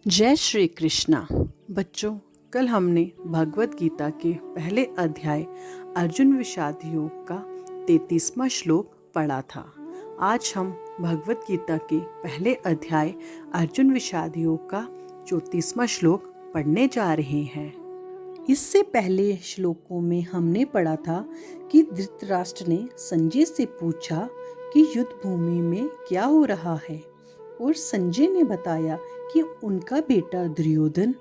जय श्री कृष्णा। बच्चों, कल हमने भगवत गीता के पहले अध्याय अर्जुन विषाद योग का 33वां श्लोक पढ़ा था। आज हम भगवत गीता के पहले अध्याय अर्जुन विषाद योग का 34वां श्लोक पढ़ने जा रहे हैं। इससे पहले श्लोकों में हमने पढ़ा था कि धृतराष्ट्र ने संजय से पूछा कि युद्ध भूमि में क्या हो रहा है, और संजय ने बताया कि उनका बेटा दुर्योधन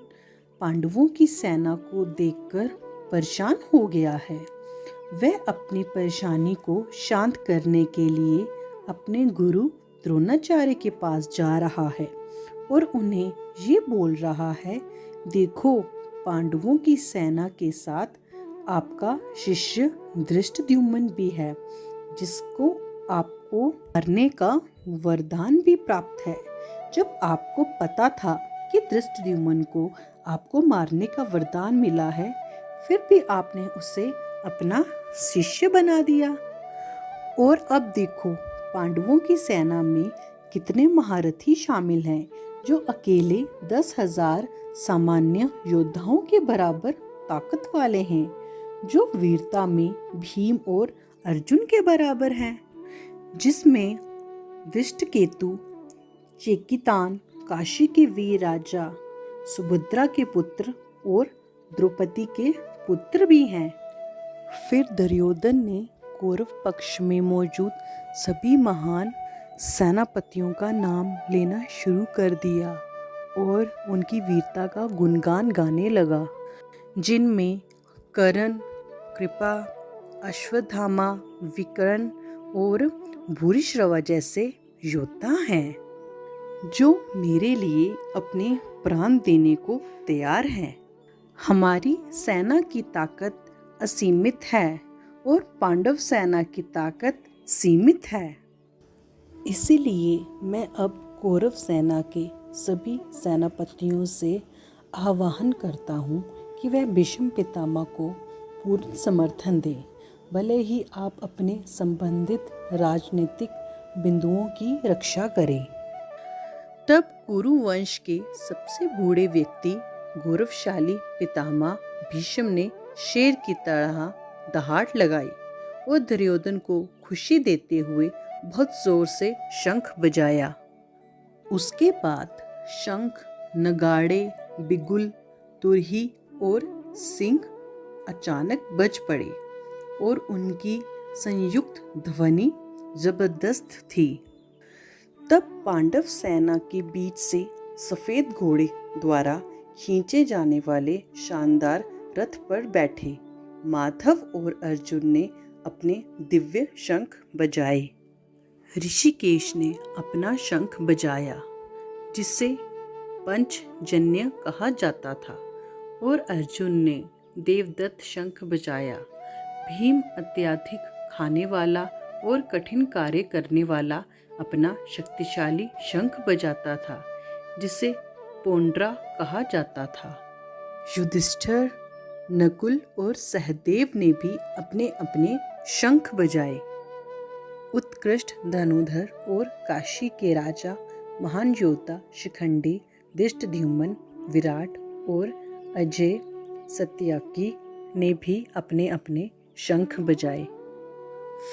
पांडवों की सेना को देखकर परेशान हो गया है। वह अपनी परेशानी को शांत करने के लिए अपने गुरु द्रोणाचार्य के पास जा रहा है और उन्हें ये बोल रहा है, देखो, पांडवों की सेना के साथ आपका शिष्य धृष्टद्युम्न भी है, जिसको आपको मरने का वरदान भी प्राप्त है। जब आपको पता था कि धृष्टद्युम्न को आपको मारने का वरदान मिला है, फिर भी आपने उसे अपना शिष्य बना दिया। और अब देखो, पांडवों की सेना में कितने महारथी शामिल हैं, जो अकेले 10,000 सामान्य योद्धाओं के बराबर ताकत वाले हैं, जो वीरता में भीम और अर्जुन के बराबर हैं, जिसमें धृष्टकेतु, चेकितान, काशी के वीर राजा, सुभद्रा के पुत्र और द्रौपदी के पुत्र भी हैं। फिर दुर्योधन ने कौरव पक्ष में मौजूद सभी महान सेनापतियों का नाम लेना शुरू कर दिया और उनकी वीरता का गुणगान गाने लगा, जिनमें कर्ण, कृपा, अश्वत्थामा, विकर्ण और भूरिश्रवा जैसे योद्धा हैं, जो मेरे लिए अपने प्राण देने को तैयार हैं। हमारी सेना की ताकत असीमित है और पांडव सेना की ताकत सीमित है। इसीलिए मैं अब कौरव सेना के सभी सेनापतियों से आह्वान करता हूँ कि वह भीष्म पितामह को पूर्ण समर्थन दें, भले ही आप अपने संबंधित राजनीतिक बिंदुओं की रक्षा करें। तब कुरु वंश के सबसे बूढ़े व्यक्ति गौरवशाली पितामह भीष्म ने शेर की तरह दहाड़ लगाई और दुर्योधन को खुशी देते हुए बहुत जोर से शंख बजाया। उसके बाद शंख, नगाड़े, बिगुल, तुरही और सिंह अचानक बज पड़े और उनकी संयुक्त ध्वनि जबरदस्त थी। तब पांडव सेना के बीच से सफेद घोड़े द्वारा खींचे जाने वाले शानदार रथ पर बैठे माधव और अर्जुन ने अपने दिव्य शंख बजाए। ऋषिकेश ने अपना शंख बजाया, जिसे पंचजन्य कहा जाता था, और अर्जुन ने देवदत्त शंख बजाया। भीम अत्यधिक खाने वाला और कठिन कार्य करने वाला अपना शक्तिशाली शंख बजाता था, जिसे पोंड्रा कहा जाता था। युधिष्ठिर, नकुल और सहदेव ने भी अपने अपने शंख बजाए। उत्कृष्ट धनुधर और काशी के राजा महान योद्धा शिखंडी, धृष्टद्युम्न, विराट और अजय सत्यकी ने भी अपने अपने शंख बजाए।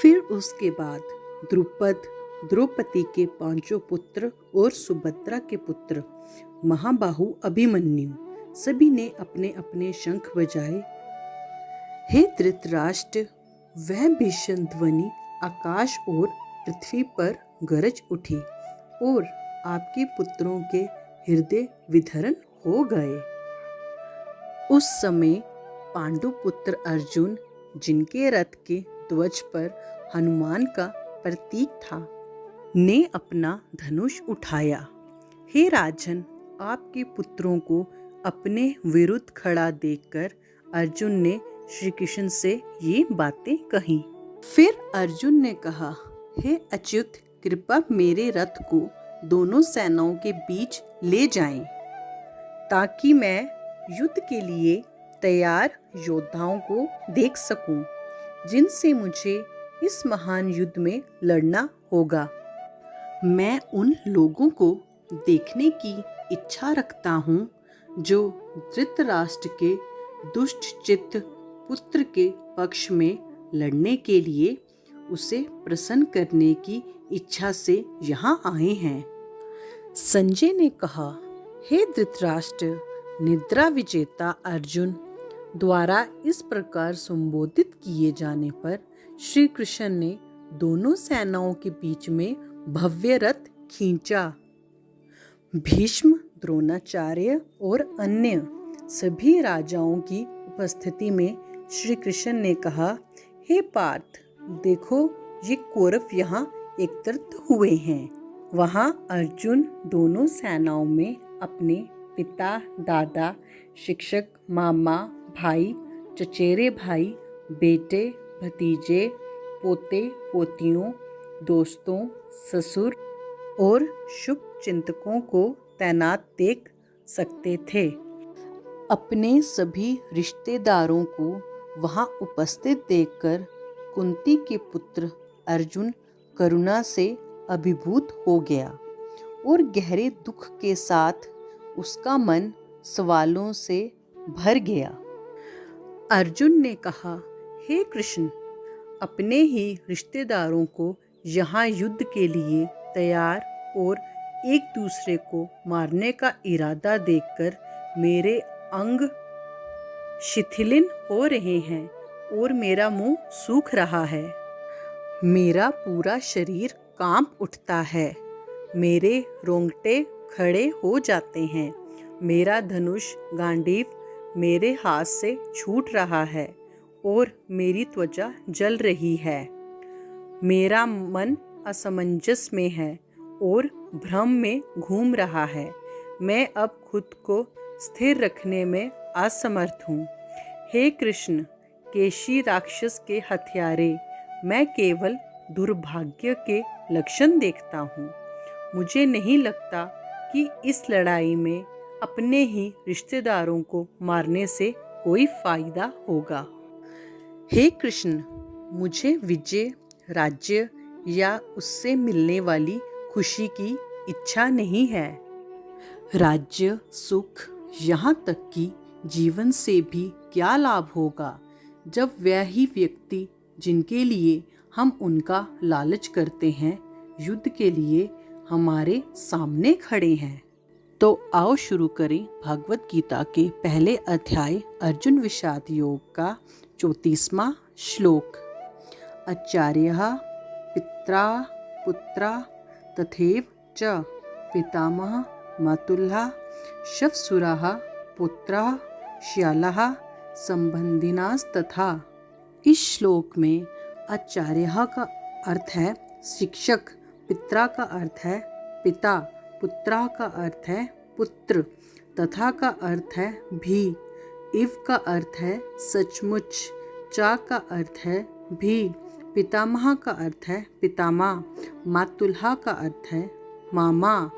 फिर उसके बाद द्रुपद, द्रौपदी के 5 पुत्र और सुभद्रा के पुत्र महाबाहु अभिमन्यु सभी ने अपने अपने शंख बजाए। हे धृतराष्ट्र, वह भीषण ध्वनि आकाश और पृथ्वी पर गरज उठी और आपके पुत्रों के हृदय विदीर्ण हो गए। उस समय पांडु पुत्र अर्जुन, जिनके रथ के ध्वज पर हनुमान का प्रतीक था, ने अपना धनुष उठाया। हे राजन, आपके पुत्रों को अपने विरुद्ध खड़ा देखकर अर्जुन ने श्री कृष्ण से ये बातें कही। फिर अर्जुन ने कहा, हे अच्युत, कृपा मेरे रथ को दोनों सेनाओं के बीच ले जाएं, ताकि मैं युद्ध के लिए तैयार योद्धाओं को देख सकूं, जिनसे मुझे इस महान युद्ध में लड़ना होगा। मैं उन लोगों को देखने की इच्छा रखता हूँ, जो धृतराष्ट्र के दुष्ट चित्त पुत्र के पक्ष में लड़ने के लिए उसे प्रसन्न करने की इच्छा से यहाँ आए हैं। संजय ने कहा, हे धृतराष्ट्र, निद्रा विजेता अर्जुन द्वारा इस प्रकार संबोधित किए जाने पर श्री कृष्ण ने दोनों सेनाओं के बीच में भव्य रथ खींचा। भीष्म, द्रोणाचार्य और अन्य सभी राजाओं की उपस्थिति में श्री कृष्ण ने कहा, हे पार्थ, देखो ये कौरव यहाँ एकत्रित हुए हैं। वहाँ अर्जुन दोनों सेनाओं में अपने पिता, दादा, शिक्षक, मामा, भाई, चचेरे भाई, बेटे, भतीजे, पोते, पोतियों, दोस्तों, ससुर और शुभ चिंतकों को तैनात देख सकते थे। अपने सभी रिश्तेदारों को वहां उपस्थित देखकर कुंती के पुत्र अर्जुन करुणा से अभिभूत हो गया और गहरे दुख के साथ उसका मन सवालों से भर गया। अर्जुन ने कहा, हे कृष्ण, अपने ही रिश्तेदारों को यहाँ युद्ध के लिए तैयार और एक दूसरे को मारने का इरादा देखकर मेरे अंग शिथिलिन हो रहे हैं और मेरा मुंह सूख रहा है। मेरा पूरा शरीर कांप उठता है, मेरे रोंगटे खड़े हो जाते हैं, मेरा धनुष गांडीव मेरे हाथ से छूट रहा है और मेरी त्वचा जल रही है। मेरा मन असमंजस में है और भ्रम में घूम रहा है। मैं अब खुद को स्थिर रखने में असमर्थ हूँ। हे कृष्ण, केशी राक्षस के हत्यारे, मैं केवल दुर्भाग्य के लक्षण देखता हूँ। मुझे नहीं लगता कि इस लड़ाई में अपने ही रिश्तेदारों को मारने से कोई फायदा होगा। हे कृष्ण, मुझे विजय, राज्य या उससे मिलने वाली खुशी की इच्छा नहीं है। राज्य, सुख, यहाँ तक कि जीवन से भी क्या लाभ होगा जब वह ही व्यक्ति जिनके लिए हम उनका लालच करते हैं, युद्ध के लिए हमारे सामने खड़े हैं। तो आओ शुरू करें भागवत गीता के पहले अध्याय अर्जुन विषाद योग का 34वां श्लोक। आचार्यः पित्रा पुत्रा तथैव च पितामहः मातुलः श्वशुराः पुत्राः श्यालाः संबंधिनास्तथा। इस श्लोक में आचार्यः का अर्थ है शिक्षक, पित्रा का अर्थ है पिता, पुत्रा का अर्थ है पुत्र, तथा का अर्थ है भी, इव का अर्थ है सचमुच, चा का अर्थ है भी, पितामह का अर्थ है पितामह, मातुलहा का अर्थ है मामा,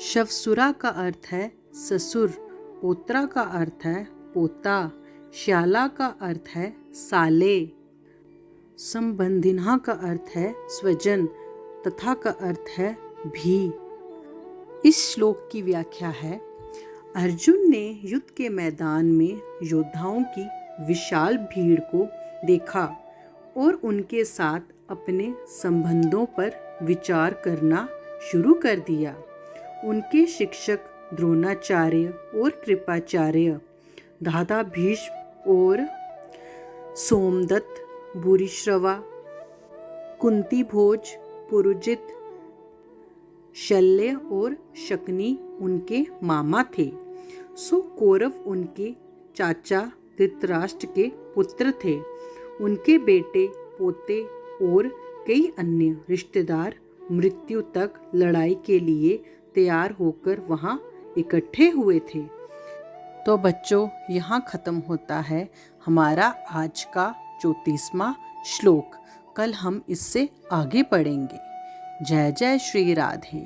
श्वशुरा का अर्थ है ससुर, पोत्रा का अर्थ है पोता, श्याला का अर्थ है साले, संबंधिना का अर्थ है स्वजन, तथा का अर्थ है भी। इस श्लोक की व्याख्या है, अर्जुन ने युद्ध के मैदान में योद्धाओं की विशाल भीड़ को देखा और उनके साथ अपने संबंधों पर विचार करना शुरू कर दिया। उनके शिक्षक द्रोणाचार्य और कृपाचार्य, दादा भीष्म और सोमदत्त, भूरिश्रवा, कुंती भोज, पुरुजित, शल्य और शकुनी उनके मामा थे। सो कौरव उनके चाचा धृतराष्ट्र के पुत्र थे। उनके बेटे, पोते और कई अन्य रिश्तेदार मृत्यु तक लड़ाई के लिए तैयार होकर वहां इकट्ठे हुए थे। तो बच्चों, यहाँ ख़त्म होता है हमारा आज का 34वां श्लोक। कल हम इससे आगे पढ़ेंगे। जय जय श्री राधे।